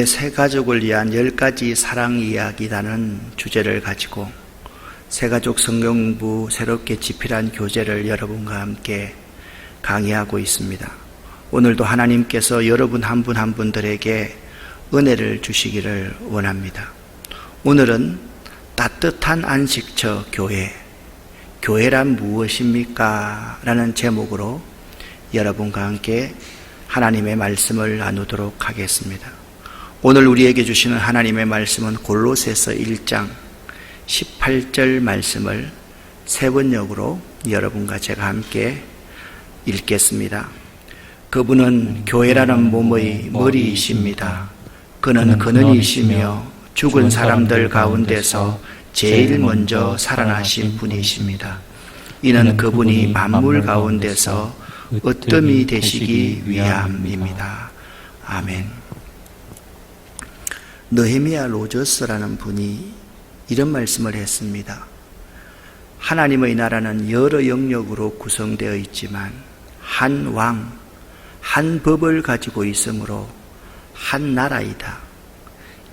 새 가족을 위한 10가지 사랑 이야기라는 주제를 가지고 새가족 성경공부 새롭게 집필한 교재를 여러분과 함께 강의하고 있습니다. 오늘도 하나님께서 여러분 한 분 한 분들에게 은혜를 주시기를 원합니다. 오늘은 따뜻한 안식처 교회, 교회란 무엇입니까? 라는 제목으로 여러분과 함께 하나님의 말씀을 나누도록 하겠습니다. 오늘 우리에게 주시는 하나님의 말씀은 골로새서 1장 18절 말씀을 세 번역으로 여러분과 제가 함께 읽겠습니다. 그분은 교회라는 몸의 머리이십니다. 그는 근원이시며 죽은 사람들 가운데서 제일 먼저 살아나신 분이십니다. 이는 그분이 만물 가운데서 으뜸이 되시기 위함입니다. 아멘. 느헤미야 로저스라는 분이 이런 말씀을 했습니다. 하나님의 나라는 여러 영역으로 구성되어 있지만 한 왕, 한 법을 가지고 있으므로 한 나라이다.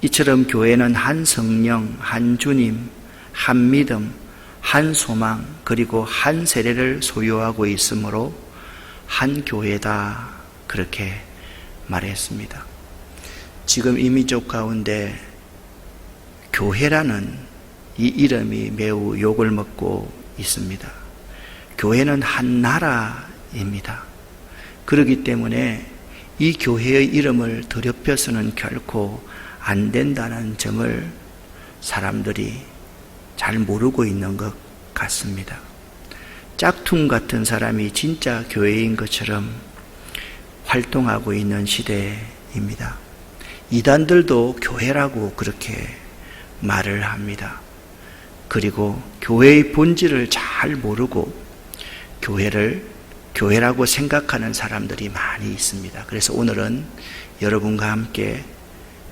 이처럼 교회는 한 성령, 한 주님, 한 믿음, 한 소망, 그리고 한 세례를 소유하고 있으므로 한 교회다. 그렇게 말했습니다. 지금 이민족 가운데 교회라는 이 이름이 매우 욕을 먹고 있습니다. 교회는 한 나라입니다. 그렇기 때문에 이 교회의 이름을 더럽혀서는 결코 안 된다는 점을 사람들이 잘 모르고 있는 것 같습니다. 짝퉁 같은 사람이 진짜 교회인 것처럼 활동하고 있는 시대입니다. 이단들도 교회라고 그렇게 말을 합니다. 그리고 교회의 본질을 잘 모르고 교회를 교회라고 생각하는 사람들이 많이 있습니다. 그래서 오늘은 여러분과 함께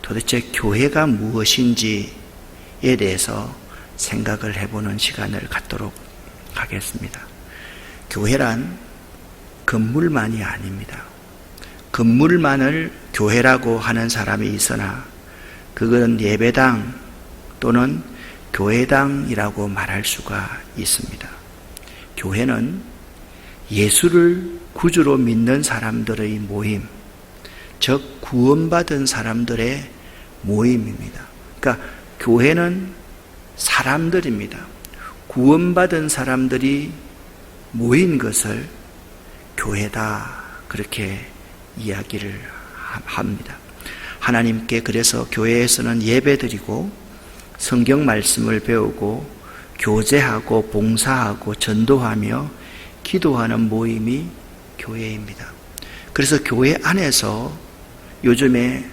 도대체 교회가 무엇인지에 대해서 생각을 해보는 시간을 갖도록 하겠습니다. 교회란 건물만이 아닙니다. 건물만을 교회라고 하는 사람이 있으나 그것은 예배당 또는 교회당이라고 말할 수가 있습니다. 교회는 예수를 구주로 믿는 사람들의 모임, 즉 구원받은 사람들의 모임입니다. 그러니까 교회는 사람들입니다. 구원받은 사람들이 모인 것을 교회다 그렇게 이야기를 합니다. 하나님께 그래서 교회에서는 예배드리고 성경 말씀을 배우고 교제하고 봉사하고 전도하며 기도하는 모임이 교회입니다. 그래서 교회 안에서 요즘에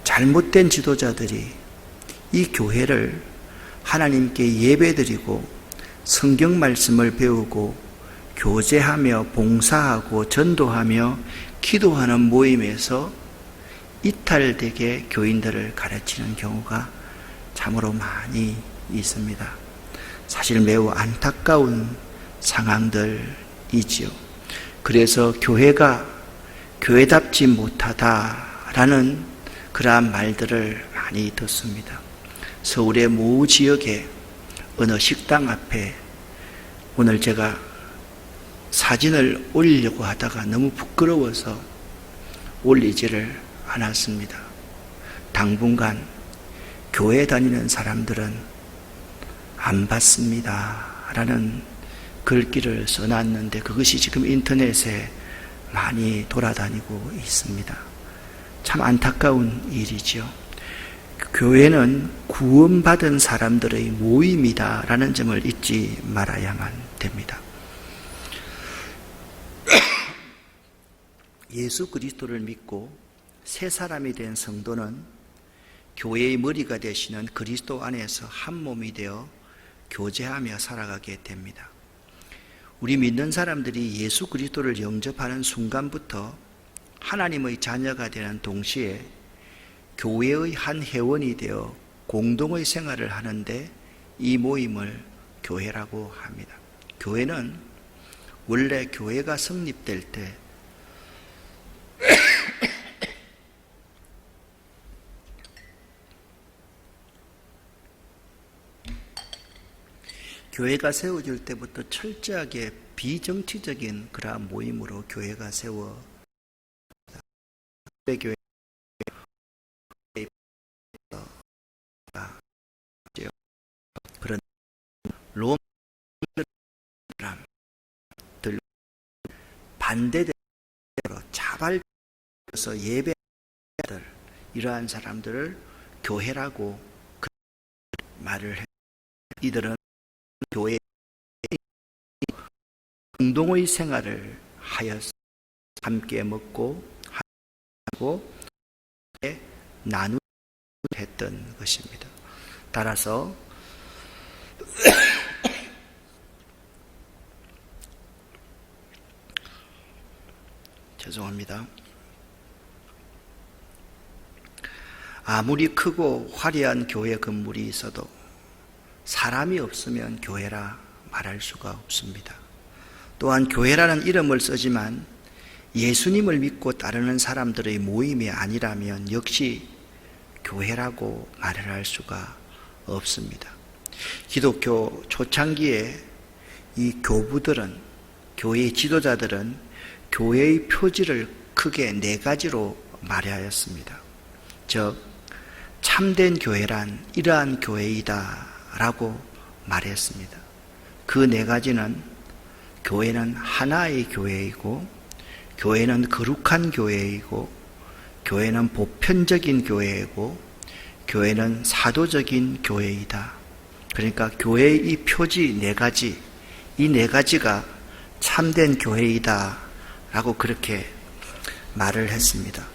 잘못된 지도자들이 이 교회를 하나님께 예배드리고 성경 말씀을 배우고 교제하며 봉사하고 전도하며 기도하는 모임에서 이탈되게 교인들을 가르치는 경우가 참으로 많이 있습니다. 사실 매우 안타까운 상황들이지요. 그래서 교회가 교회답지 못하다라는 그러한 말들을 많이 듣습니다. 서울의 모 지역에 어느 식당 앞에 오늘 제가 사진을 올리려고 하다가 너무 부끄러워서 올리지를 않았습니다. 당분간 교회 다니는 사람들은 안 받습니다 라는 글귀를 써놨는데 그것이 지금 인터넷에 많이 돌아다니고 있습니다. 참 안타까운 일이죠. 교회는 구원받은 사람들의 모임이다 라는 점을 잊지 말아야만 됩니다. 예수 그리스도를 믿고 새 사람이 된 성도는 교회의 머리가 되시는 그리스도 안에서 한 몸이 되어 교제하며 살아가게 됩니다. 우리 믿는 사람들이 예수 그리스도를 영접하는 순간부터 하나님의 자녀가 되는 동시에 교회의 한 회원이 되어 공동의 생활을 하는데 이 모임을 교회라고 합니다. 교회는 원래 교회가 성립될 때 교회가 세워질 때부터 철저하게 비정치적인 그러한 모임으로 교회가 교회 그런 롬 사람들 반대대로 자발적으로 예배들 이러한 사람들을 교회라고 말을 해. 이들은 교회 공동의 생활을 하여서 함께 먹고 하고 나누 했던 것입니다. 따라서 죄송합니다. 아무리 크고 화려한 교회 건물이 있어도 사람이 없으면 교회라 말할 수가 없습니다. 또한 교회라는 이름을 쓰지만 예수님을 믿고 따르는 사람들의 모임이 아니라면 역시 교회라고 말을 할 수가 없습니다. 기독교 초창기에 이 교부들은, 교회의 지도자들은 교회의 표지를 크게 4가지로 말하였습니다. 즉 참된 교회란 이러한 교회이다 라고 말했습니다. 그 4가지는 교회는 하나의 교회이고, 교회는 거룩한 교회이고, 교회는 보편적인 교회이고, 교회는 사도적인 교회이다. 그러니까 교회의 이 표지 4가지, 이 4가지가 참된 교회이다 라고 그렇게 말을 했습니다.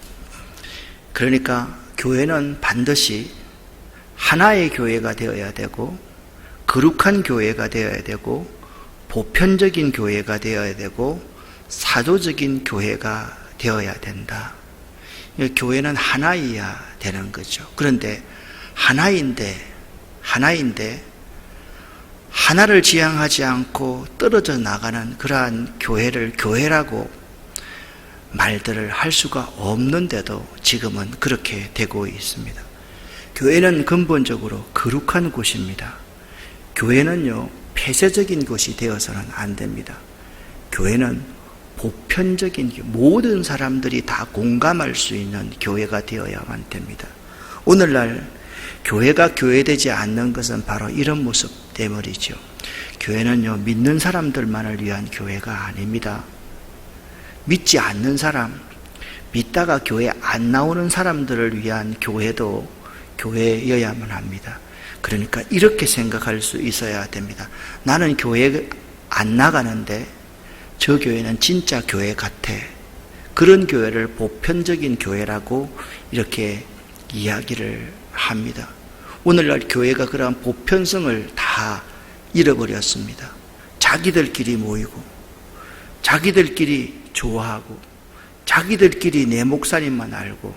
그러니까 교회는 반드시 하나의 교회가 되어야 되고, 거룩한 교회가 되어야 되고, 보편적인 교회가 되어야 되고, 사도적인 교회가 되어야 된다. 교회는 하나이어야 되는 거죠. 그런데 하나인데 하나를 지향하지 않고 떨어져 나가는 그러한 교회를 교회라고 말들을 할 수가 없는데도 지금은 그렇게 되고 있습니다. 교회는 근본적으로 거룩한 곳입니다. 교회는요, 폐쇄적인 곳이 되어서는 안 됩니다. 교회는 보편적인, 모든 사람들이 다 공감할 수 있는 교회가 되어야만 됩니다. 오늘날 교회가 교회되지 않는 것은 바로 이런 모습 때문이죠. 교회는요, 믿는 사람들만을 위한 교회가 아닙니다. 믿지 않는 사람, 믿다가 교회 안 나오는 사람들을 위한 교회도 교회여야만 합니다. 그러니까 이렇게 생각할 수 있어야 됩니다. 나는 교회 안 나가는데 저 교회는 진짜 교회 같아. 그런 교회를 보편적인 교회라고 이렇게 이야기를 합니다. 오늘날 교회가 그러한 보편성을 다 잃어버렸습니다. 자기들끼리 모이고, 자기들끼리 좋아하고, 자기들끼리 내 목사님만 알고,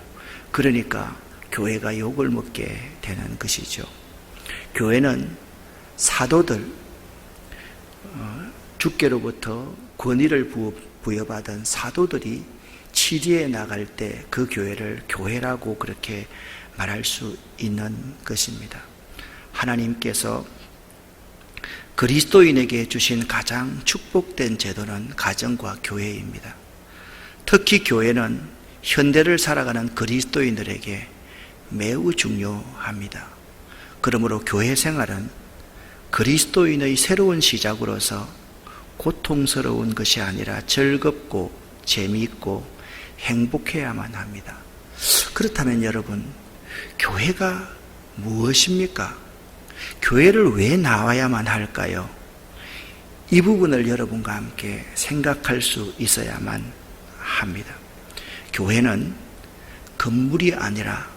그러니까 교회가 욕을 먹게 되는 것이죠. 교회는 사도들, 주께로부터 권위를 부여받은 사도들이 치리에 나갈 때 그 교회를 교회라고 그렇게 말할 수 있는 것입니다. 하나님께서 그리스도인에게 주신 가장 축복된 제도는 가정과 교회입니다. 특히 교회는 현대를 살아가는 그리스도인들에게 매우 중요합니다. 그러므로 교회 생활은 그리스도인의 새로운 시작으로서 고통스러운 것이 아니라 즐겁고 재미있고 행복해야만 합니다. 그렇다면 여러분, 교회가 무엇입니까? 교회를 왜 나와야만 할까요? 이 부분을 여러분과 함께 생각할 수 있어야만 합니다. 교회는 건물이 아니라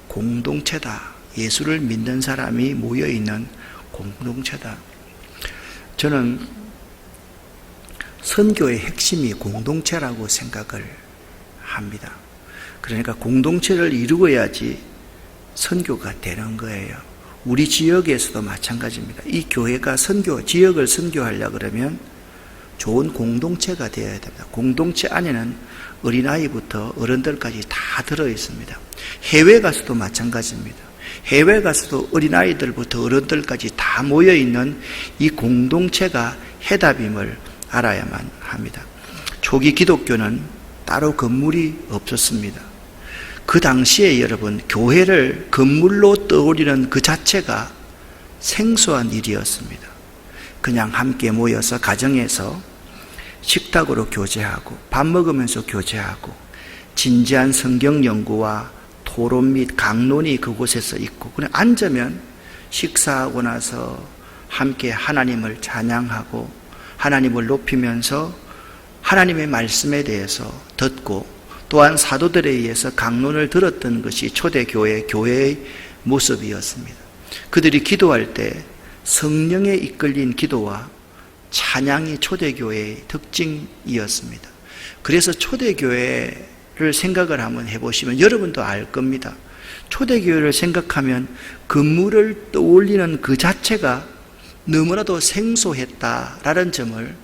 공동체다. 예수를 믿는 사람이 모여있는 공동체다. 저는 선교의 핵심이 공동체라고 생각을 합니다. 그러니까 공동체를 이루어야지 선교가 되는 거예요. 우리 지역에서도 마찬가지입니다. 이 교회가 지역을 선교하려고 그러면 좋은 공동체가 되어야 됩니다. 공동체 안에는 어린아이부터 어른들까지 다 들어 있습니다. 해외 가서도 마찬가지입니다. 해외 가서도 어린아이들부터 어른들까지 다 모여있는 이 공동체가 해답임을 알아야만 합니다. 초기 기독교는 따로 건물이 없었습니다. 그 당시에 여러분, 교회를 건물로 떠올리는 그 자체가 생소한 일이었습니다. 그냥 함께 모여서 가정에서 식탁으로 교제하고 밥 먹으면서 교제하고 진지한 성경 연구와 토론 및 강론이 그곳에서 있고 그냥 앉으면 식사하고 나서 함께 하나님을 찬양하고 하나님을 높이면서 하나님의 말씀에 대해서 듣고 또한 사도들에 의해서 강론을 들었던 것이 초대교회 교회의 모습이었습니다. 그들이 기도할 때 성령에 이끌린 기도와 찬양이 초대교회의 특징이었습니다. 그래서 초대교회를 생각을 한번 해보시면 여러분도 알 겁니다. 초대교회를 생각하면 건물을 떠올리는 그 자체가 너무나도 생소했다라는 점을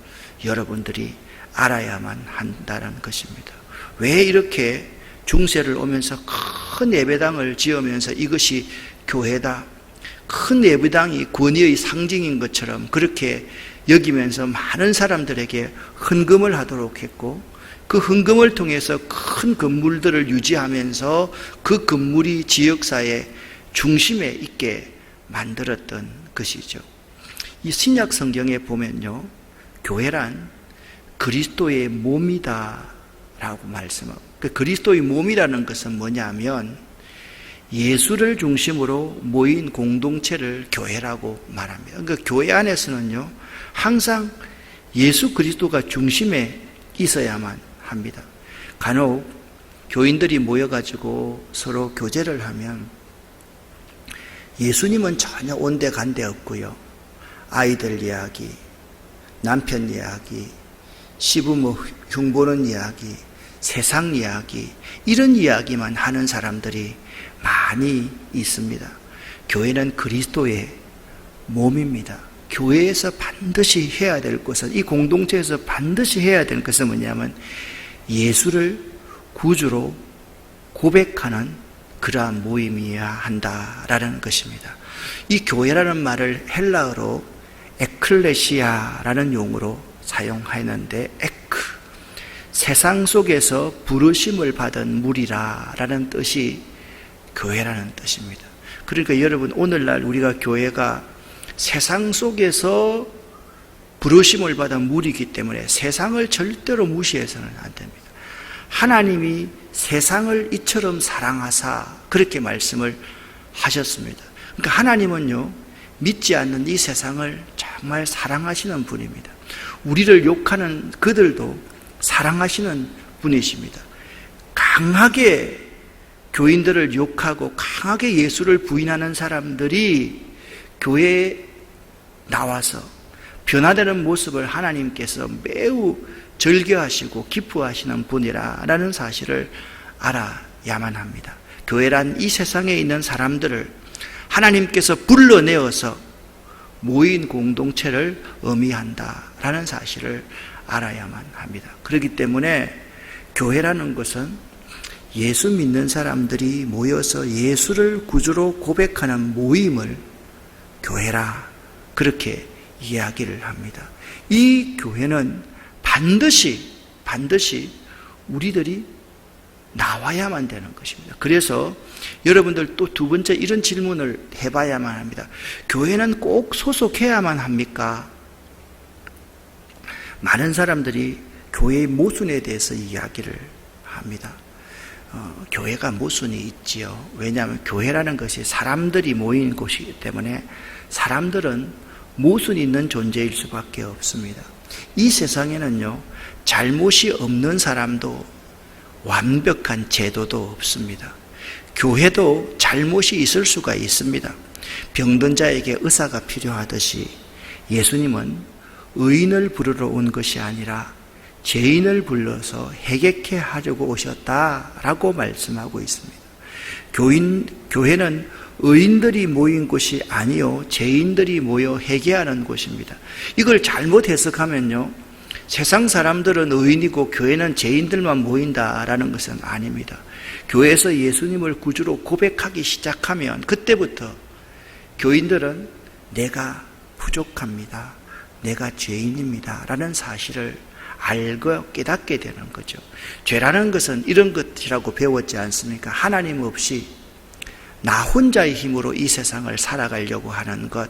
여러분들이 알아야만 한다는 것입니다. 왜 이렇게 중세를 오면서 큰 예배당을 지으면서 이것이 교회다, 큰 예배당이 권위의 상징인 것처럼 그렇게 여기면서 많은 사람들에게 헌금을 하도록 했고 그 헌금을 통해서 큰 건물들을 유지하면서 그 건물이 지역사회 중심에 있게 만들었던 것이죠. 이 신약 성경에 보면요, 교회란 그리스도의 몸이다 라고 말씀하고, 그 그리스도의 몸이라는 것은 뭐냐면 예수를 중심으로 모인 공동체를 교회라고 말합니다. 그러니까 교회 안에서는요, 항상 예수 그리스도가 중심에 있어야만 합니다. 간혹 교인들이 모여가지고 서로 교제를 하면 예수님은 전혀 온데간데 없고요, 아이들 이야기, 남편 이야기, 시부모 흉보는 이야기, 세상 이야기, 이런 이야기만 하는 사람들이 많이 있습니다. 교회는 그리스도의 몸입니다. 교회에서 반드시 해야 될 것은, 이 공동체에서 반드시 해야 될 것은 뭐냐면 예수를 구주로 고백하는 그러한 모임이어야 한다라는 것입니다. 이 교회라는 말을 헬라어로 에클레시아라는 용어로 사용하였는데, 에크, 세상 속에서 부르심을 받은 무리라라는 뜻이 교회라는 뜻입니다. 그러니까 여러분, 오늘날 우리가 교회가 세상 속에서 부르심을 받은 무리이기 때문에 세상을 절대로 무시해서는 안 됩니다. 하나님이 세상을 이처럼 사랑하사 그렇게 말씀을 하셨습니다. 그러니까 하나님은요, 믿지 않는 이 세상을 정말 사랑하시는 분입니다. 우리를 욕하는 그들도 사랑하시는 분이십니다. 강하게 교인들을 욕하고 강하게 예수를 부인하는 사람들이 교회에 나와서 변화되는 모습을 하나님께서 매우 절개하시고 기뻐하시는 분이라는 사실을 알아야만 합니다. 교회란 이 세상에 있는 사람들을 하나님께서 불러내어서 모인 공동체를 의미한다라는 사실을 알아야만 합니다. 그렇기 때문에 교회라는 것은 예수 믿는 사람들이 모여서 예수를 구주로 고백하는 모임을 교회라 그렇게 이야기를 합니다. 이 교회는 반드시 우리들이 나와야만 되는 것입니다. 그래서 여러분들 또 두 번째 이런 질문을 해봐야만 합니다. 교회는 꼭 소속해야만 합니까? 많은 사람들이 교회의 모순에 대해서 이야기를 합니다. 교회가 모순이 있지요. 왜냐하면 교회라는 것이 사람들이 모인 곳이기 때문에 사람들은 모순이 있는 존재일 수밖에 없습니다. 이 세상에는요, 잘못이 없는 사람도 완벽한 제도도 없습니다. 교회도 잘못이 있을 수가 있습니다. 병든 자에게 의사가 필요하듯이 예수님은 의인을 부르러 온 것이 아니라 죄인을 불러서 해결케 하려고 오셨다라고 말씀하고 있습니다. 교회는 의인들이 모인 곳이 아니요 죄인들이 모여 회개하는 곳입니다. 이걸 잘못 해석하면요, 세상 사람들은 의인이고 교회는 죄인들만 모인다라는 것은 아닙니다. 교회에서 예수님을 구주로 고백하기 시작하면 그때부터 교인들은 내가 부족합니다, 내가 죄인입니다 라는 사실을 알고 깨닫게 되는 거죠. 죄라는 것은 이런 것이라고 배웠지 않습니까? 하나님 없이 나 혼자의 힘으로 이 세상을 살아가려고 하는 것,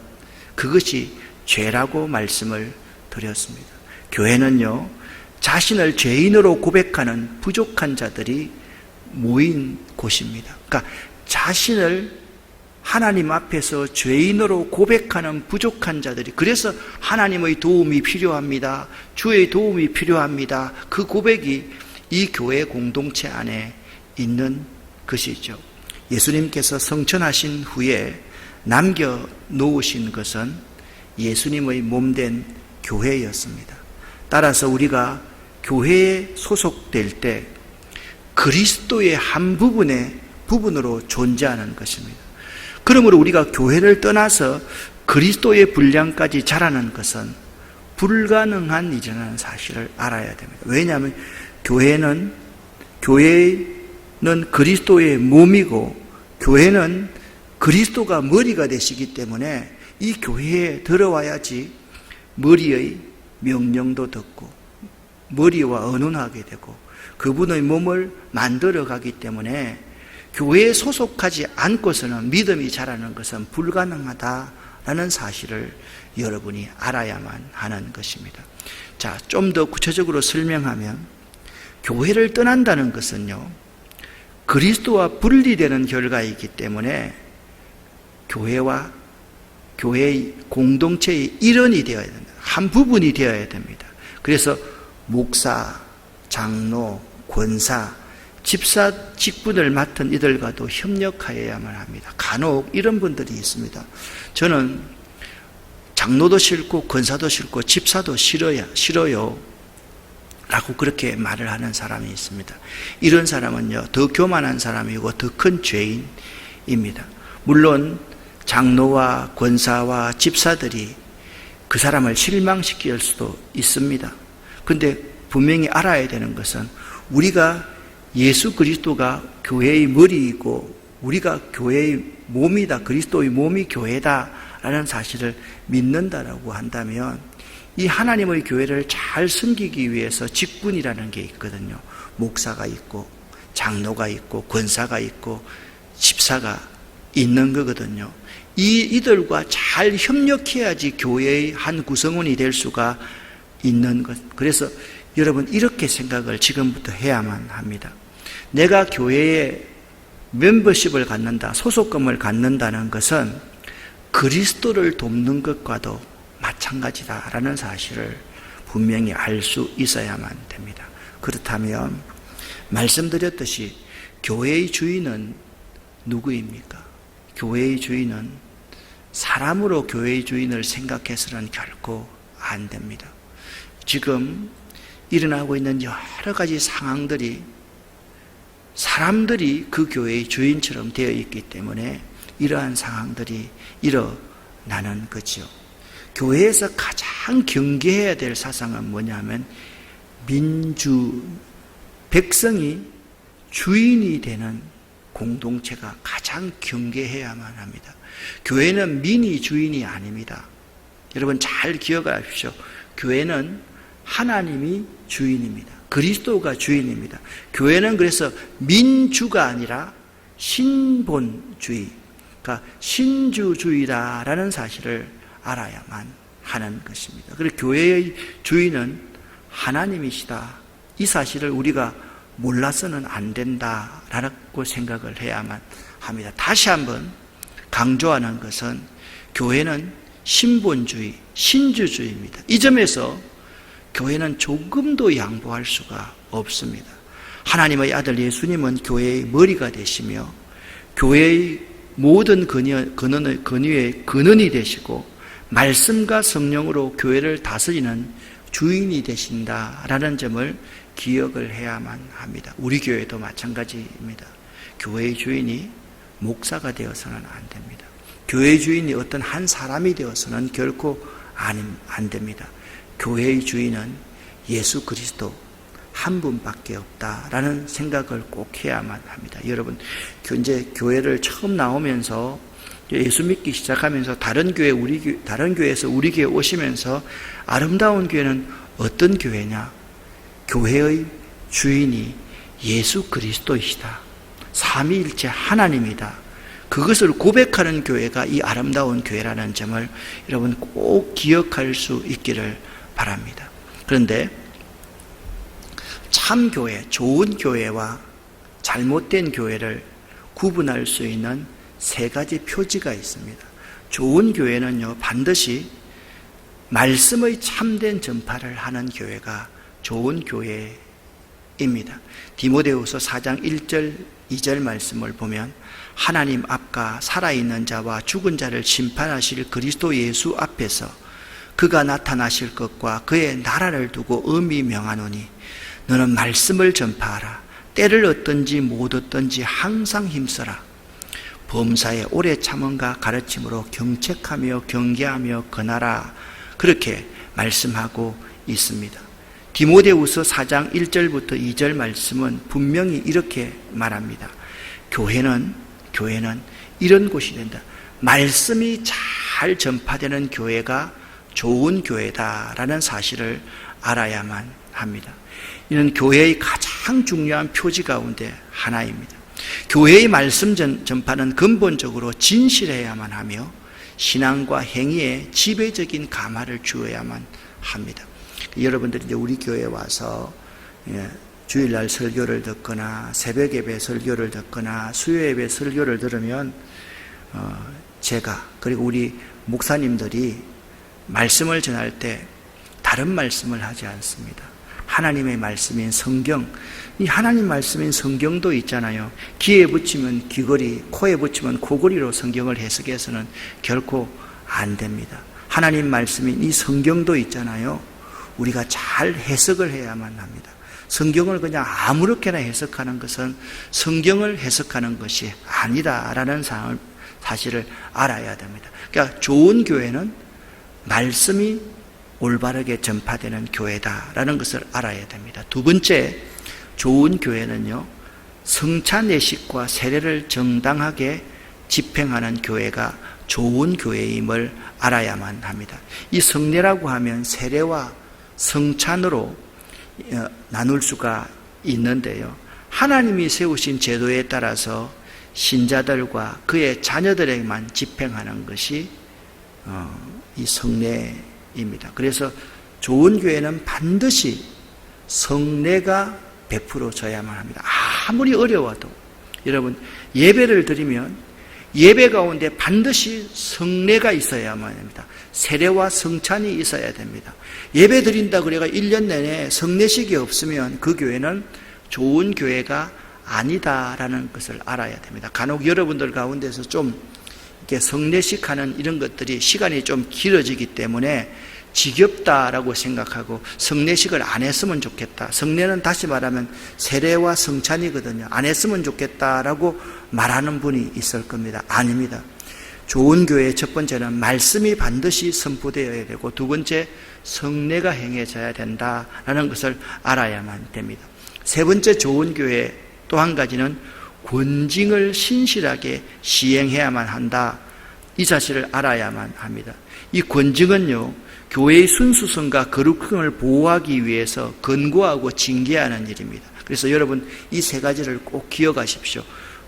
그것이 죄라고 말씀을 드렸습니다. 교회는요, 자신을 죄인으로 고백하는 부족한 자들이 모인 곳입니다. 그러니까 자신을 하나님 앞에서 죄인으로 고백하는 부족한 자들이, 그래서 하나님의 도움이 필요합니다, 주의 도움이 필요합니다, 그 고백이 이 교회 공동체 안에 있는 것이죠. 예수님께서 성천하신 후에 남겨놓으신 것은 예수님의 몸된 교회였습니다. 따라서 우리가 교회에 소속될 때 그리스도의 한 부분으로 존재하는 것입니다. 그러므로 우리가 교회를 떠나서 그리스도의 분량까지 자라는 것은 불가능한 일이라는 사실을 알아야 됩니다. 왜냐하면 교회는 그리스도의 몸이고, 교회는 그리스도가 머리가 되시기 때문에 이 교회에 들어와야지 머리의 명령도 듣고 머리와 언론하게 되고 그분의 몸을 만들어가기 때문에 교회에 소속하지 않고서는 믿음이 자라는 것은 불가능하다라는 사실을 여러분이 알아야만 하는 것입니다. 자, 좀 더 구체적으로 설명하면 교회를 떠난다는 것은요, 그리스도와 분리되는 결과이기 때문에 교회와 교회의 공동체의 일원이 되어야 됩니다. 한 부분이 되어야 됩니다. 그래서 목사, 장로, 권사, 집사 직분을 맡은 이들과도 협력하여야만 합니다. 간혹 이런 분들이 있습니다. 저는 장로도 싫고 권사도 싫고 집사도 싫어요 라고 그렇게 말을 하는 사람이 있습니다. 이런 사람은요, 더 교만한 사람이고 더 큰 죄인입니다. 물론 장로와 권사와 집사들이 그 사람을 실망시킬 수도 있습니다. 그런데 분명히 알아야 되는 것은 우리가 예수 그리스도가 교회의 머리이고 우리가 교회의 몸이다, 그리스도의 몸이 교회다라는 사실을 믿는다라고 한다면 이 하나님의 교회를 잘 섬기기 위해서 직분이라는 게 있거든요. 목사가 있고 장로가 있고 권사가 있고 집사가 있는 거거든요. 이들과 잘 협력해야지 교회의 한 구성원이 될 수가 있는 것. 그래서 여러분 이렇게 생각을 지금부터 해야만 합니다. 내가 교회에 멤버십을 갖는다, 소속금을 갖는다는 것은 그리스도를 돕는 것과도 마찬가지다라는 사실을 분명히 알 수 있어야만 됩니다. 그렇다면 말씀드렸듯이 교회의 주인은 누구입니까? 교회의 주인은 사람으로 교회의 주인을 생각해서는 결코 안 됩니다. 지금 일어나고 있는 여러 가지 상황들이 사람들이 그 교회의 주인처럼 되어 있기 때문에 이러한 상황들이 일어나는 거죠. 교회에서 가장 경계해야 될 사상은 뭐냐면 백성이 주인이 되는 공동체가 가장 경계해야만 합니다. 교회는 민이 주인이 아닙니다. 여러분 잘 기억하십시오. 교회는 하나님이 주인입니다. 그리스도가 주인입니다. 교회는 그래서 민주가 아니라 신본주의, 그러니까 신주주의다라는 사실을 알아야만 하는 것입니다. 그래서 교회의 주인은 하나님이시다. 이 사실을 우리가 몰라서는 안 된다라고 생각을 해야만 합니다. 다시 한번 강조하는 것은 교회는 신본주의, 신주주의입니다. 이 점에서 교회는 조금도 양보할 수가 없습니다. 하나님의 아들 예수님은 교회의 머리가 되시며 교회의 모든 근위의 근원이 되시고 말씀과 성령으로 교회를 다스리는 주인이 되신다라는 점을 기억을 해야만 합니다. 우리 교회도 마찬가지입니다. 교회의 주인이 목사가 되어서는 안 됩니다. 교회의 주인이 어떤 한 사람이 되어서는 결코 안 됩니다. 교회의 주인은 예수 그리스도 한 분밖에 없다라는 생각을 꼭 해야만 합니다. 여러분, 이제 교회를 처음 나오면서 예수 믿기 시작하면서 다른 교회에서 우리 교회 오시면서 아름다운 교회는 어떤 교회냐? 교회의 주인이 예수 그리스도이시다. 삼위일체 하나님이다. 그것을 고백하는 교회가 이 아름다운 교회라는 점을 여러분 꼭 기억할 수 있기를 바랍니다. 그런데 참 교회, 좋은 교회와 잘못된 교회를 구분할 수 있는 세 가지 표지가 있습니다. 좋은 교회는요, 반드시 말씀의 참된 전파를 하는 교회가 좋은 교회입니다. 디모데후서 4장 1절 2절 말씀을 보면 하나님 앞과 살아있는 자와 죽은 자를 심판하실 그리스도 예수 앞에서 그가 나타나실 것과 그의 나라를 두고 엄히 명하노니 너는 말씀을 전파하라. 때를 얻든지 못 얻든지 항상 힘써라. 범사에 오래 참음과 가르침으로 경책하며 경계하며 권하라. 그렇게 말씀하고 있습니다. 디모데후서 4장 1절부터 2절 말씀은 분명히 이렇게 말합니다. 교회는 이런 곳이 된다. 말씀이 잘 전파되는 교회가 좋은 교회다라는 사실을 알아야만 합니다. 이는 교회의 가장 중요한 표지 가운데 하나입니다. 교회의 말씀 전파는 근본적으로 진실해야만 하며 신앙과 행위에 지배적인 감화를 주어야만 합니다. 여러분들이 이제 우리 교회에 와서 주일날 설교를 듣거나 새벽 예배 설교를 듣거나 수요 예배 설교를 들으면 제가 그리고 우리 목사님들이 말씀을 전할 때 다른 말씀을 하지 않습니다. 하나님의 말씀인 성경, 이 하나님 말씀인 성경도 있잖아요. 귀에 붙이면 귀걸이, 코에 붙이면 코걸이로 성경을 해석해서는 결코 안 됩니다. 하나님 말씀인 이 성경도 있잖아요. 우리가 잘 해석을 해야만 합니다. 성경을 그냥 아무렇게나 해석하는 것은 성경을 해석하는 것이 아니다라는 사실을 알아야 됩니다. 그러니까 좋은 교회는 말씀이 올바르게 전파되는 교회다라는 것을 알아야 됩니다. 두 번째, 좋은 교회는요, 성찬 예식과 세례를 정당하게 집행하는 교회가 좋은 교회임을 알아야만 합니다. 이 성례라고 하면 세례와 성찬으로 나눌 수가 있는데요. 하나님이 세우신 제도에 따라서 신자들과 그의 자녀들에게만 집행하는 것이 이 성례입니다. 그래서 좋은 교회는 반드시 성례가 베풀어져야만 합니다. 아무리 어려워도 여러분 예배를 드리면 예배 가운데 반드시 성례가 있어야만 합니다. 세례와 성찬이 있어야 됩니다. 예배 드린다 그래가 1년 내내 성례식이 없으면 그 교회는 좋은 교회가 아니다라는 것을 알아야 됩니다. 간혹 여러분들 가운데서 좀 이렇게 성례식 하는 이런 것들이 시간이 좀 길어지기 때문에 지겹다라고 생각하고 성례식을 안 했으면 좋겠다. 성례는 다시 말하면 세례와 성찬이거든요. 안 했으면 좋겠다라고 말하는 분이 있을 겁니다. 아닙니다. 좋은 교회의 첫 번째는 말씀이 반드시 선포되어야 되고 두 번째 성례가 행해져야 된다라는 것을 알아야만 됩니다. 세 번째 좋은 교회 또 한 가지는 권징을 신실하게 시행해야만 한다. 이 사실을 알아야만 합니다. 이 권징은요, 교회의 순수성과 거룩함을 보호하기 위해서 권고하고 징계하는 일입니다. 그래서 여러분 이 세 가지를 꼭 기억하십시오.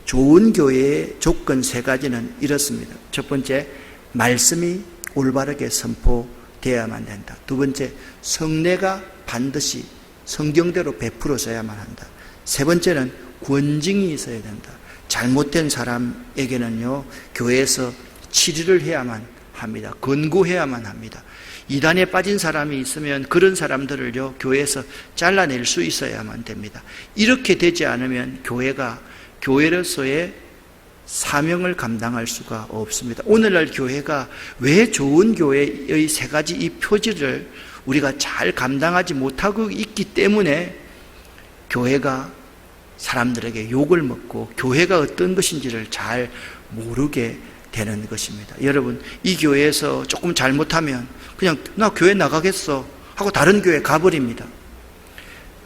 좋은 교회의 조건 세 가지는 이렇습니다. 첫 번째, 말씀이 올바르게 선포되어야만 된다. 두 번째, 성례가 반드시 성경대로 베풀어져야만 한다. 세 번째는 권징이 있어야 된다. 잘못된 사람에게는요, 교회에서 치료를 해야만 합니다. 권고해야만 합니다. 이단에 빠진 사람이 있으면 그런 사람들을요, 교회에서 잘라낼 수 있어야만 됩니다. 이렇게 되지 않으면 교회가 교회로서의 사명을 감당할 수가 없습니다. 오늘날 교회가 왜 좋은 교회의 세 가지 이 표지를 우리가 잘 감당하지 못하고 있기 때문에 교회가 사람들에게 욕을 먹고 교회가 어떤 것인지를 잘 모르게 되는 것입니다. 여러분, 이 교회에서 조금 잘못하면 그냥 나 교회 나가겠어 하고 다른 교회 가버립니다.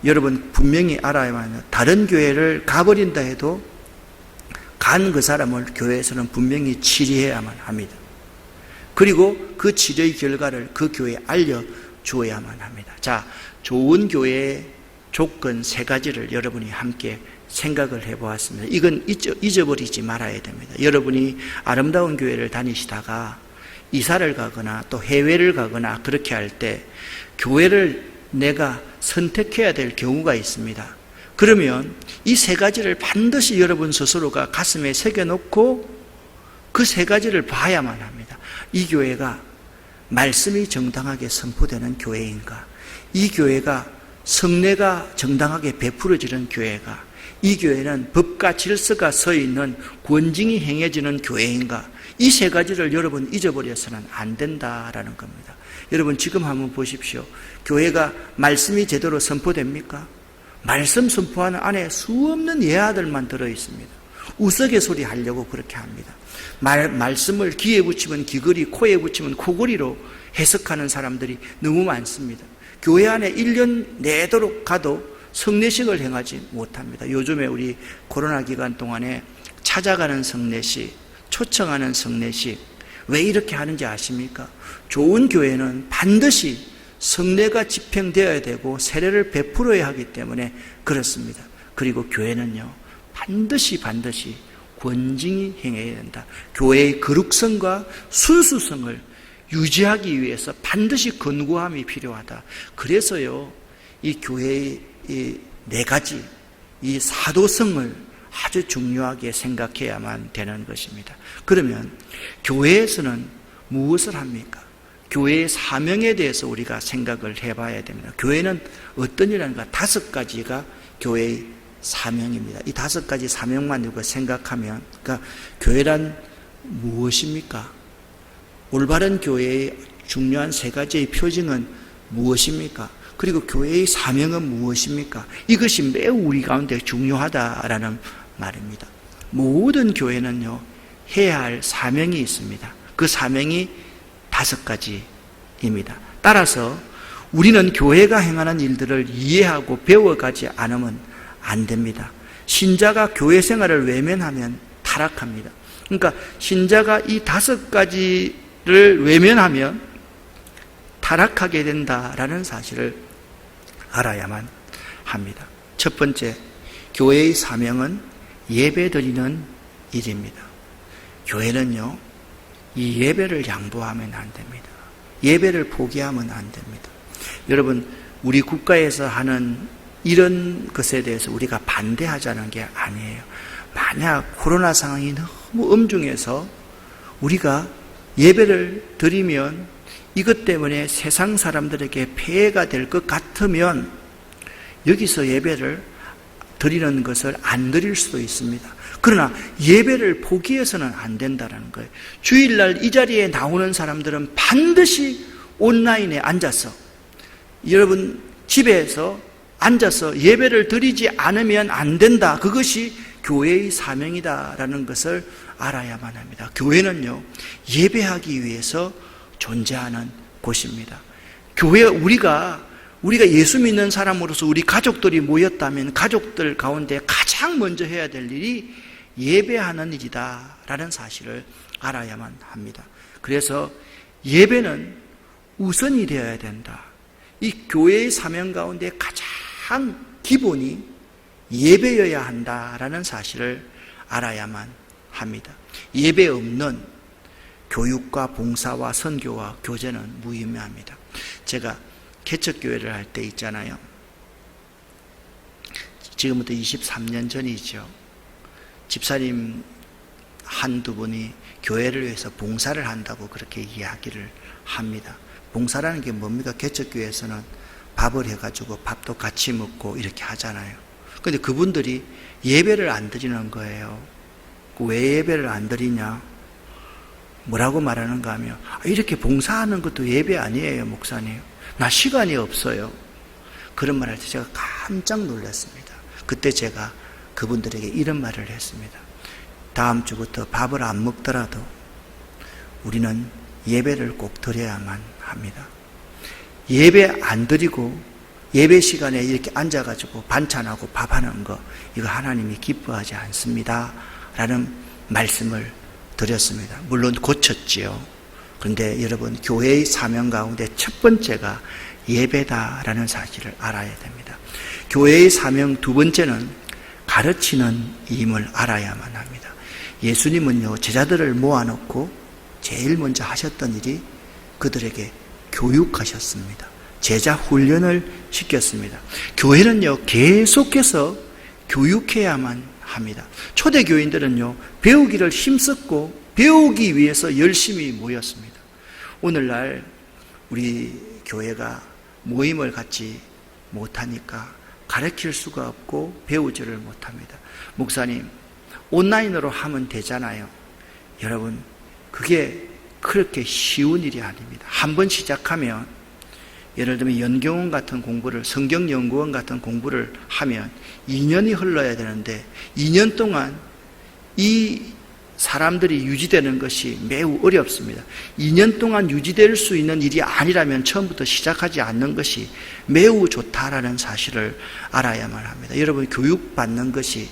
여러분 분명히 알아야만 해요. 다른 교회를 가버린다 해도 간 그 사람을 교회에서는 분명히 치료해야만 합니다. 그리고 그 치료의 결과를 그 교회에 알려주어야만 합니다. 자, 좋은 교회의 조건 3가지를 여러분이 함께 생각을 해보았습니다. 이건 잊어버리지 말아야 됩니다. 여러분이 아름다운 교회를 다니시다가 이사를 가거나 또 해외를 가거나 그렇게 할 때 교회를 내가 선택해야 될 경우가 있습니다. 그러면 이 3가지를 반드시 여러분 스스로가 가슴에 새겨놓고 그 3가지를 봐야만 합니다. 이 교회가 말씀이 정당하게 선포되는 교회인가? 이 교회가 성례가 정당하게 베풀어지는 교회가? 이 교회는 법과 질서가 서 있는 권징이 행해지는 교회인가? 이 3가지를 여러분 잊어버려서는 안 된다라는 겁니다. 여러분 지금 한번 보십시오. 교회가 말씀이 제대로 선포됩니까? 말씀 선포하는 안에 수없는 예화들만 들어있습니다. 우스갯소리 하려고 그렇게 합니다. 말씀을 귀에 붙이면 귀걸이, 코에 붙이면 코걸이로 해석하는 사람들이 너무 많습니다. 교회 안에 1년 내도록 가도 성례식을 행하지 못합니다. 요즘에 우리 코로나 기간 동안에 찾아가는 성례식, 초청하는 성례식, 왜 이렇게 하는지 아십니까? 좋은 교회는 반드시 성례가 집행되어야 되고 세례를 베풀어야 하기 때문에 그렇습니다. 그리고 교회는요, 반드시 권징이 행해야 된다. 교회의 거룩성과 순수성을 유지하기 위해서 반드시 건고함이 필요하다. 그래서요, 이 교회의 이 4가지, 이 사도성을 아주 중요하게 생각해야만 되는 것입니다. 그러면 교회에서는 무엇을 합니까? 교회의 사명에 대해서 우리가 생각을 해봐야 됩니다. 교회는 어떤 일인가? 5가지가 교회의 사명입니다. 이 5가지 사명만 우리가 생각하면, 그러니까 교회란 무엇입니까? 올바른 교회의 중요한 3가지의 표징은 무엇입니까? 그리고 교회의 사명은 무엇입니까? 이것이 매우 우리 가운데 중요하다라는 말입니다. 모든 교회는요, 해야 할 사명이 있습니다. 그 사명이 5가지입니다. 따라서 우리는 교회가 행하는 일들을 이해하고 배워가지 않으면 안 됩니다. 신자가 교회 생활을 외면하면 타락합니다. 그러니까 신자가 이 5가지를 외면하면 타락하게 된다라는 사실을 알아야만 합니다. 첫 번째, 교회의 사명은 예배드리는 일입니다. 교회는요, 이 예배를 양보하면 안 됩니다. 예배를 포기하면 안 됩니다. 여러분, 우리 국가에서 하는 이런 것에 대해서 우리가 반대하자는 게 아니에요. 만약 코로나 상황이 너무 엄중해서 우리가 예배를 드리면 이것 때문에 세상 사람들에게 폐해가 될 것 같으면 여기서 예배를 드리는 것을 안 드릴 수도 있습니다. 그러나 예배를 포기해서는 안 된다는 거예요. 주일날 이 자리에 나오는 사람들은 반드시 온라인에 앉아서, 여러분 집에서 앉아서 예배를 드리지 않으면 안 된다. 그것이 교회의 사명이다라는 것을 알아야만 합니다. 교회는요, 예배하기 위해서 존재하는 곳입니다. 교회, 우리가 예수 믿는 사람으로서 우리 가족들이 모였다면 가족들 가운데 가장 먼저 해야 될 일이 예배하는 일이다라는 사실을 알아야만 합니다. 그래서 예배는 우선이 되어야 된다. 이 교회의 사명 가운데 가장 기본이 예배여야 한다라는 사실을 알아야만 합니다. 예배 없는 교육과 봉사와 선교와 교제는 무의미합니다. 제가 개척교회를 할 때 있잖아요. 지금부터 23년 전이죠. 집사님 한두 분이 교회를 위해서 봉사를 한다고 그렇게 이야기를 합니다. 봉사라는 게 뭡니까? 개척교회에서는 밥을 해가지고 밥도 같이 먹고 이렇게 하잖아요. 그런데 그분들이 예배를 안 드리는 거예요. 왜 예배를 안 드리냐? 뭐라고 말하는가 하면, 이렇게 봉사하는 것도 예배 아니에요, 목사님. 나 시간이 없어요. 그런 말을 할 때 제가 깜짝 놀랐습니다. 그때 제가 그분들에게 이런 말을 했습니다. 다음 주부터 밥을 안 먹더라도 우리는 예배를 꼭 드려야만 합니다. 예배 안 드리고 예배 시간에 이렇게 앉아가지고 반찬하고 밥하는 거, 이거 하나님이 기뻐하지 않습니다 라는 말씀을 드렸습니다. 물론 고쳤지요. 그런데 여러분, 교회의 사명 가운데 첫 번째가 예배다라는 사실을 알아야 됩니다. 교회의 사명 두 번째는 가르치는 임을 알아야만 합니다. 예수님은요, 제자들을 모아놓고 제일 먼저 하셨던 일이 그들에게 교육하셨습니다. 제자 훈련을 시켰습니다. 교회는요, 계속해서 교육해야만 합니다. 초대교인들은요, 배우기를 힘썼고 배우기 위해서 열심히 모였습니다. 오늘날 우리 교회가 모임을 갖지 못하니까 가르칠 수가 없고 배우지를 못합니다. 목사님, 온라인으로 하면 되잖아요. 여러분, 그게 그렇게 쉬운 일이 아닙니다. 한번 시작하면, 예를 들면 연경원 같은 공부를, 성경연구원 같은 공부를 하면 2년이 흘러야 되는데 2년 동안 이 사람들이 유지되는 것이 매우 어렵습니다. 2년 동안 유지될 수 있는 일이 아니라면 처음부터 시작하지 않는 것이 매우 좋다라는 사실을 알아야만 합니다. 여러분, 교육받는 것이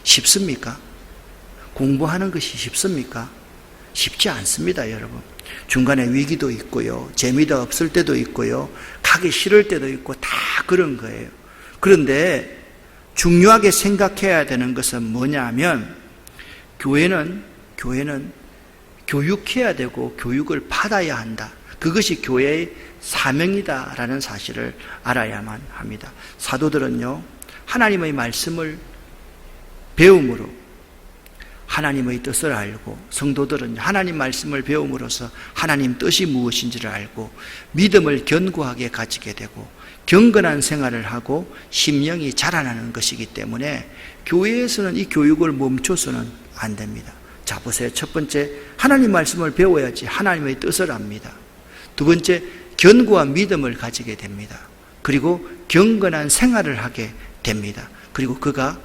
쉽습니까? 공부하는 것이 쉽습니까? 쉽지 않습니다, 여러분. 중간에 위기도 있고요, 재미도 없을 때도 있고요, 가기 싫을 때도 있고, 다 그런 거예요. 그런데 중요하게 생각해야 되는 것은 뭐냐면, 교회는 교육해야 되고 교육을 받아야 한다. 그것이 교회의 사명이다라는 사실을 알아야만 합니다. 사도들은요, 하나님의 말씀을 배움으로 하나님의 뜻을 알고, 성도들은 하나님 말씀을 배움으로써 하나님 뜻이 무엇인지를 알고 믿음을 견고하게 가지게 되고 경건한 생활을 하고 심령이 자라나는 것이기 때문에 교회에서는 이 교육을 멈춰서는 안 됩니다. 자, 보세요. 첫 번째, 하나님 말씀을 배워야지 하나님의 뜻을 압니다. 두 번째, 견고한 믿음을 가지게 됩니다. 그리고 경건한 생활을 하게 됩니다. 그리고 그가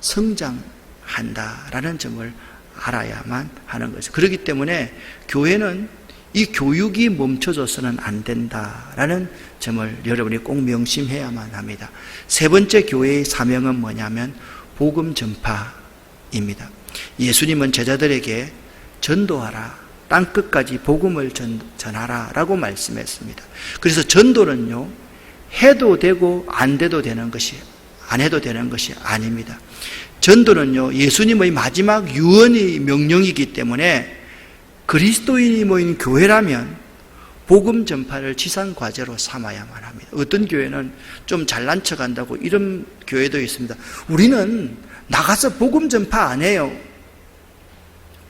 성장한다라는 점을 알아야만 하는 거죠. 그렇기 때문에 교회는 이 교육이 멈춰져서는 안 된다라는 점을 여러분이 꼭 명심해야만 합니다. 세 번째 교회의 사명은 뭐냐면 복음 전파입니다. 예수님은 제자들에게 전도하라, 땅끝까지 복음을 전하라 라고 말씀했습니다. 그래서 전도는요, 해도 되고 안 돼도 되는 것이, 안 해도 되는 것이 아닙니다. 전도는요, 예수님의 마지막 유언의 명령이기 때문에 그리스도인이 모인 교회라면 복음 전파를 지상 과제로 삼아야만 합니다. 어떤 교회는 좀 잘난 척 한다고 이런 교회도 있습니다. 우리는 나가서 복음 전파 안 해요.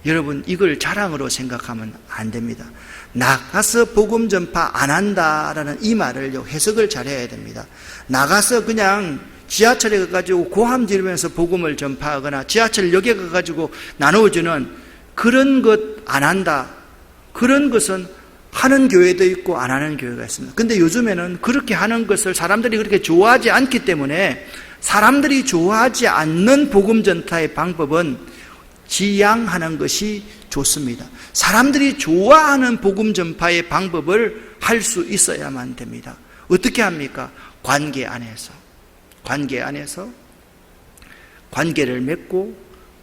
여러분, 이걸 자랑으로 생각하면 안 됩니다. 나가서 복음 전파 안 한다라는 이 말을 해석을 잘해야 됩니다. 나가서 그냥 지하철에 가가지고 고함 지르면서 복음을 전파하거나 지하철역에 가가지고 나누어주는 그런 것 안 한다. 그런 것은 하는 교회도 있고 안 하는 교회가 있습니다. 근데 요즘에는 그렇게 하는 것을 사람들이 그렇게 좋아하지 않기 때문에 사람들이 좋아하지 않는 복음 전파의 방법은 지양하는 것이 좋습니다. 사람들이 좋아하는 복음 전파의 방법을 할 수 있어야만 됩니다. 어떻게 합니까? 관계 안에서 관계를 맺고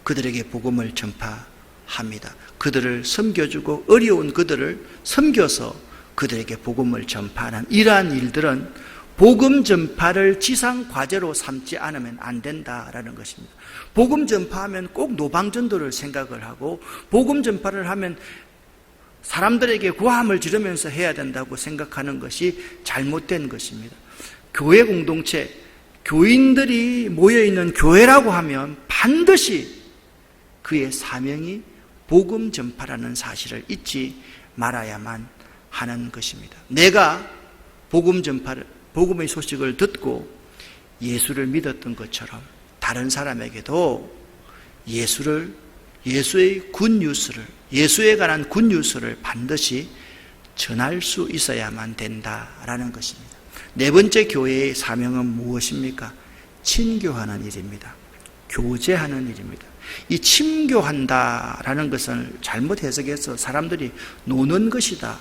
그들에게 복음을 전파합니다. 그들을 섬겨주고 어려운 그들을 섬겨서 그들에게 복음을 전파하는 이러한 일들은 복음 전파를 지상 과제로 삼지 않으면 안 된다라는 것입니다. 복음 전파하면 꼭 노방전도를 생각을 하고 복음 전파를 하면 사람들에게 고함을 지르면서 해야 된다고 생각하는 것이 잘못된 것입니다. 교회 공동체, 교인들이 모여있는 교회라고 하면 반드시 그의 사명이 복음 전파라는 사실을 잊지 말아야만 하는 것입니다. 내가 복음의 소식을 듣고 예수를 믿었던 것처럼 다른 사람에게도 예수의 굿뉴스를, 예수에 관한 굿뉴스를 반드시 전할 수 있어야만 된다라는 것입니다. 네 번째 교회의 사명은 무엇입니까? 친교하는 일입니다. 교제하는 일입니다. 이 친교한다라는 것을 잘못 해석해서 사람들이 노는 것이다,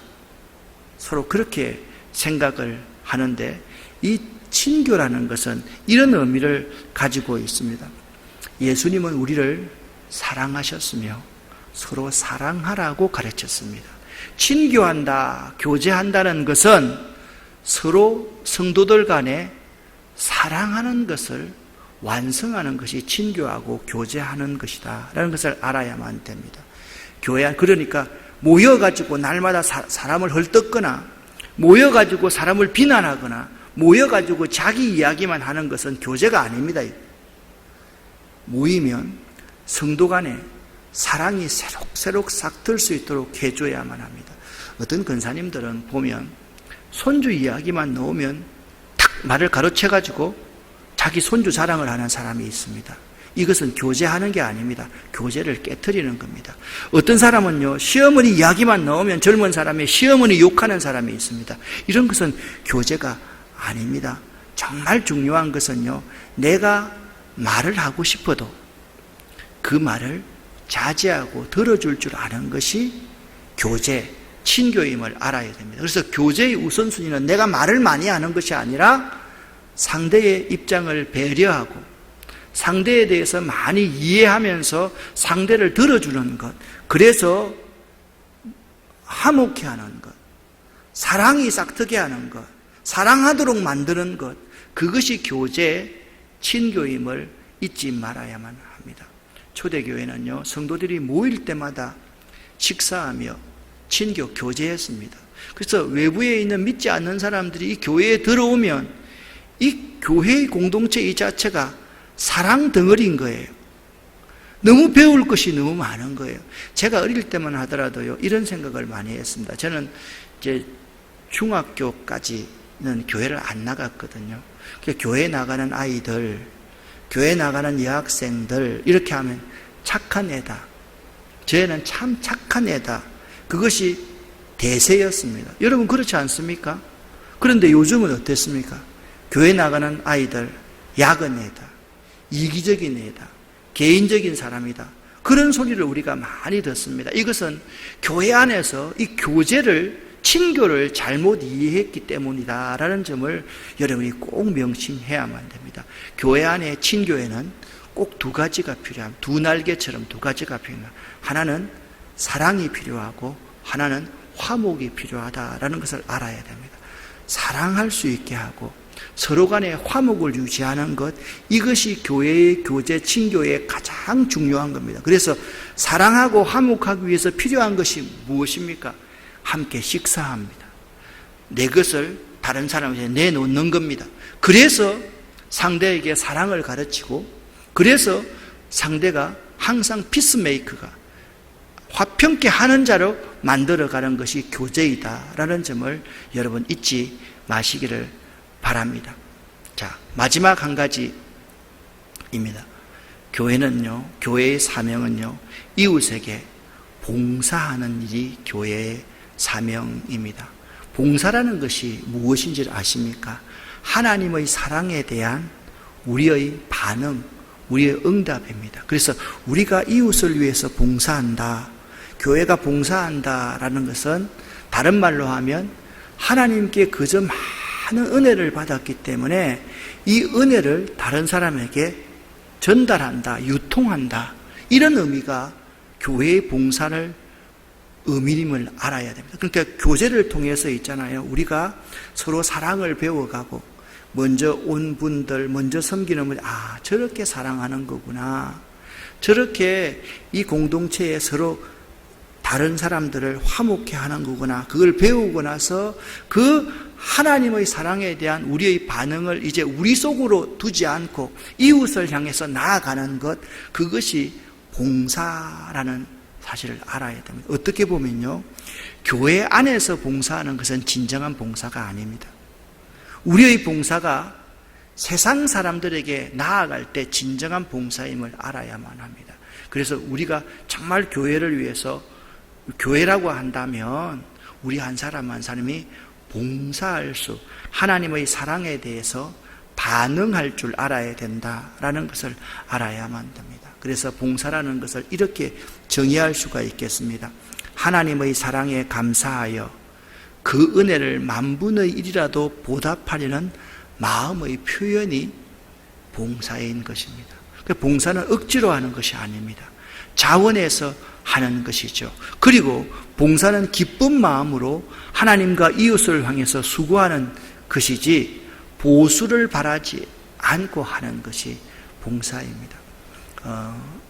서로 그렇게 생각을 하는데, 이 친교라는 것은 이런 의미를 가지고 있습니다. 예수님은 우리를 사랑하셨으며 서로 사랑하라고 가르쳤습니다. 친교한다, 교제한다는 것은 서로 성도들 간에 사랑하는 것을 완성하는 것이 친교하고 교제하는 것이다 라는 것을 알아야만 됩니다. 그러니까 모여가지고 날마다 사람을 헐뜯거나 모여가지고 사람을 비난하거나 모여가지고 자기 이야기만 하는 것은 교제가 아닙니다. 모이면 성도 간에 사랑이 새록새록 싹틀 수 있도록 해줘야만 합니다. 어떤 권사님들은 보면 손주 이야기만 나오면 탁 말을 가로채가지고 자기 손주 자랑을 하는 사람이 있습니다. 이것은 교제하는 게 아닙니다. 교제를 깨트리는 겁니다. 어떤 사람은요, 시어머니 이야기만 나오면 젊은 사람이 시어머니 욕하는 사람이 있습니다. 이런 것은 교제가 아닙니다. 정말 중요한 것은요, 내가 말을 하고 싶어도 그 말을 자제하고 들어줄 줄 아는 것이 교제, 친교임을 알아야 됩니다. 그래서 교제의 우선순위는 내가 말을 많이 하는 것이 아니라 상대의 입장을 배려하고 상대에 대해서 많이 이해하면서 상대를 들어주는 것, 그래서 화목해 하는 것, 사랑이 싹트게 하는 것, 사랑하도록 만드는 것, 그것이 교제, 친교임을 잊지 말아야만 합니다. 초대교회는요, 성도들이 모일 때마다 식사하며 친교, 교제했습니다. 그래서 외부에 있는 믿지 않는 사람들이 이 교회에 들어오면 이 교회의 공동체 이 자체가 사랑 덩어리인 거예요. 너무 배울 것이 너무 많은 거예요. 제가 어릴 때만 하더라도요, 이런 생각을 많이 했습니다. 저는 이제 중학교까지는 교회를 안 나갔거든요. 교회 나가는 아이들, 교회 나가는 여학생들, 이렇게 하면 착한 애다. 쟤는 참 착한 애다. 그것이 대세였습니다. 여러분 그렇지 않습니까? 그런데 요즘은 어땠습니까? 교회 나가는 아이들, 야근 애다. 이기적인 애다. 개인적인 사람이다. 그런 소리를 우리가 많이 듣습니다. 이것은 교회 안에서 이 교제를, 친교를 잘못 이해했기 때문이다라는 점을 여러분이 꼭 명심해야만 됩니다. 교회 안에 친교에는 꼭 두 가지가 필요합니다. 두 날개처럼 두 가지가 필요합니다. 하나는 사랑이 필요하고 하나는 화목이 필요하다라는 것을 알아야 됩니다. 사랑할 수 있게 하고 서로 간에 화목을 유지하는 것, 이것이 교회의 교제, 친교의 가장 중요한 겁니다. 그래서 사랑하고 화목하기 위해서 필요한 것이 무엇입니까? 함께 식사합니다. 내 것을 다른 사람에게 내놓는 겁니다. 그래서 상대에게 사랑을 가르치고, 그래서 상대가 항상 피스메이커가 화평케 하는 자로 만들어가는 것이 교제이다라는 점을 여러분 잊지 마시기를 바랍니다. 자, 마지막 한 가지입니다. 교회는요, 교회의 사명은요, 이웃에게 봉사하는 일이 교회의 사명입니다. 봉사라는 것이 무엇인지 아십니까? 하나님의 사랑에 대한 우리의 반응, 우리의 응답입니다. 그래서 우리가 이웃을 위해서 봉사한다, 교회가 봉사한다라는 것은 다른 말로 하면 하나님께 그저 많은 은혜를 받았기 때문에 이 은혜를 다른 사람에게 전달한다, 유통한다, 이런 의미가 교회의 봉사를 의미임을 알아야 됩니다. 그러니까 교제를 통해서 있잖아요, 우리가 서로 사랑을 배워가고 먼저 온 분들, 먼저 섬기는 분들, 아, 저렇게 사랑하는 거구나, 저렇게 이 공동체에 서로 다른 사람들을 화목해 하는 거구나, 그걸 배우고 나서 그 하나님의 사랑에 대한 우리의 반응을 이제 우리 속으로 두지 않고 이웃을 향해서 나아가는 것, 그것이 봉사라는 사실을 알아야 됩니다. 어떻게 보면요, 교회 안에서 봉사하는 것은 진정한 봉사가 아닙니다. 우리의 봉사가 세상 사람들에게 나아갈 때 진정한 봉사임을 알아야만 합니다. 그래서 우리가 정말 교회를 위해서, 교회라고 한다면 우리 한 사람 한 사람이 봉사할 수, 하나님의 사랑에 대해서 반응할 줄 알아야 된다라는 것을 알아야만 됩니다. 그래서 봉사라는 것을 이렇게 정의할 수가 있겠습니다. 하나님의 사랑에 감사하여 그 은혜를 만분의 1이라도 보답하려는 마음의 표현이 봉사인 것입니다. 봉사는 억지로 하는 것이 아닙니다. 자원해서 하는 것이죠. 그리고 봉사는 기쁜 마음으로 하나님과 이웃을 향해서 수고하는 것이지 보수를 바라지 않고 하는 것이 봉사입니다.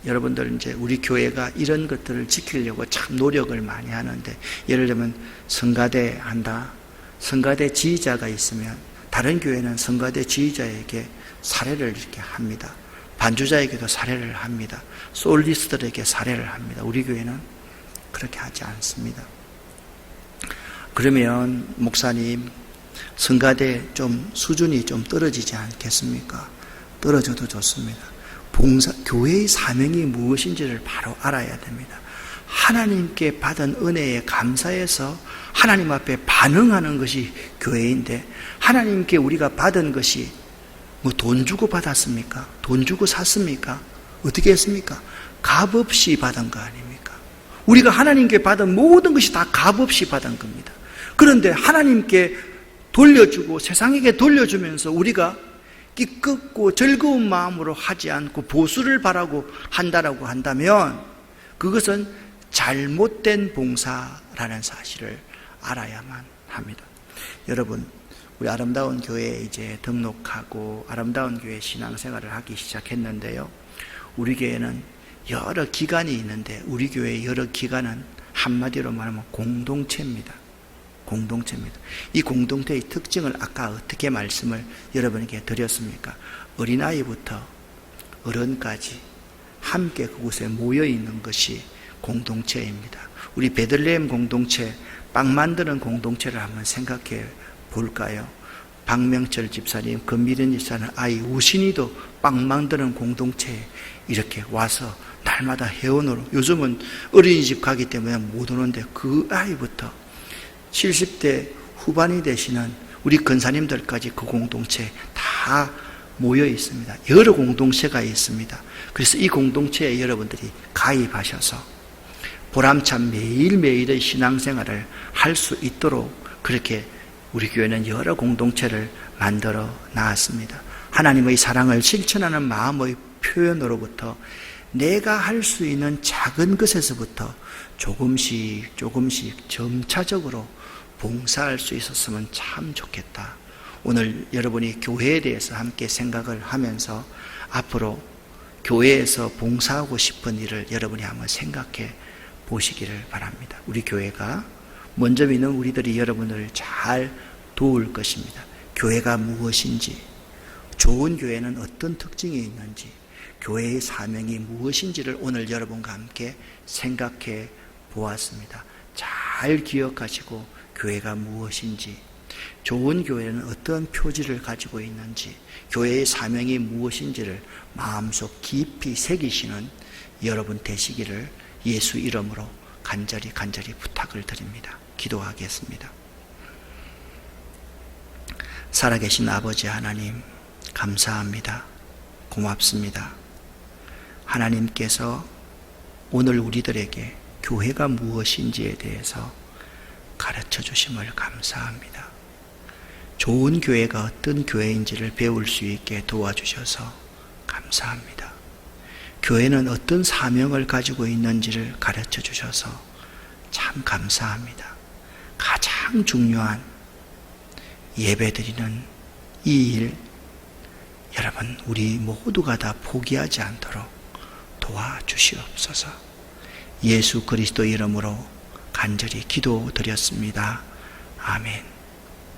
여러분들 이제 우리 교회가 이런 것들을 지키려고 참 노력을 많이 하는데, 예를 들면 성가대 한다. 성가대 지휘자가 있으면 다른 교회는 성가대 지휘자에게 사례를 이렇게 합니다. 반주자에게도 사례를 합니다. 솔리스트들에게 사례를 합니다. 우리 교회는 그렇게 하지 않습니다. 그러면 목사님, 성가대 좀 수준이 좀 떨어지지 않겠습니까? 떨어져도 좋습니다. 교회의 사명이 무엇인지를 바로 알아야 됩니다. 하나님께 받은 은혜에 감사해서 하나님 앞에 반응하는 것이 교회인데, 하나님께 우리가 받은 것이 뭐 돈 주고 받았습니까? 돈 주고 샀습니까? 어떻게 했습니까? 값없이 받은 거 아닙니까? 우리가 하나님께 받은 모든 것이 다 값없이 받은 겁니다. 그런데 하나님께 돌려주고 세상에게 돌려주면서 우리가 기쁘고 즐거운 마음으로 하지 않고 보수를 바라고 한다라고 한다면 그것은 잘못된 봉사라는 사실을 알아야만 합니다. 여러분, 우리 아름다운 교회에 이제 등록하고 아름다운 교회 신앙생활을 하기 시작했는데요. 우리 교회는 여러 기관이 있는데 우리 교회의 여러 기관은 한마디로 말하면 공동체입니다. 공동체입니다. 이 공동체의 특징을 아까 어떻게 말씀을 여러분에게 드렸습니까? 어린아이부터 어른까지 함께 그곳에 모여 있는 것이 공동체입니다. 우리 베들레헴 공동체, 빵 만드는 공동체를 한번 생각해 볼까요? 박명철 집사님, 금미련 집사님, 아이 우신이도 빵 만드는 공동체에 이렇게 와서 날마다 회원으로, 요즘은 어린이집 가기 때문에 못 오는데 그 아이부터 70대 후반이 되시는 우리 근사님들까지 그 공동체에 다 모여 있습니다. 여러 공동체가 있습니다. 그래서 이 공동체에 여러분들이 가입하셔서 보람찬 매일매일의 신앙생활을 할 수 있도록 그렇게 우리 교회는 여러 공동체를 만들어 놨습니다. 하나님의 사랑을 실천하는 마음의 표현으로부터 내가 할 수 있는 작은 것에서부터 조금씩 점차적으로 봉사할 수 있었으면 참 좋겠다. 오늘 여러분이 교회에 대해서 함께 생각을 하면서 앞으로 교회에서 봉사하고 싶은 일을 여러분이 한번 생각해 보시기를 바랍니다. 우리 교회가 먼저 믿는 우리들이 여러분을 잘 도울 것입니다. 교회가 무엇인지, 좋은 교회는 어떤 특징이 있는지, 교회의 사명이 무엇인지를 오늘 여러분과 함께 생각해 보았습니다. 잘 기억하시고 교회가 무엇인지, 좋은 교회는 어떤 표지를 가지고 있는지, 교회의 사명이 무엇인지를 마음속 깊이 새기시는 여러분 되시기를 예수 이름으로 간절히 부탁을 드립니다. 기도하겠습니다. 살아계신 아버지 하나님, 감사합니다. 고맙습니다. 하나님께서 오늘 우리들에게 교회가 무엇인지에 대해서 가르쳐 주심을 감사합니다. 좋은 교회가 어떤 교회인지를 배울 수 있게 도와주셔서 감사합니다. 교회는 어떤 사명을 가지고 있는지를 가르쳐 주셔서 참 감사합니다. 가장 중요한 예배드리는 이 일, 여러분 우리 모두가 다 포기하지 않도록 도와주시옵소서. 예수 그리스도 이름으로 간절히 기도드렸습니다. 아멘.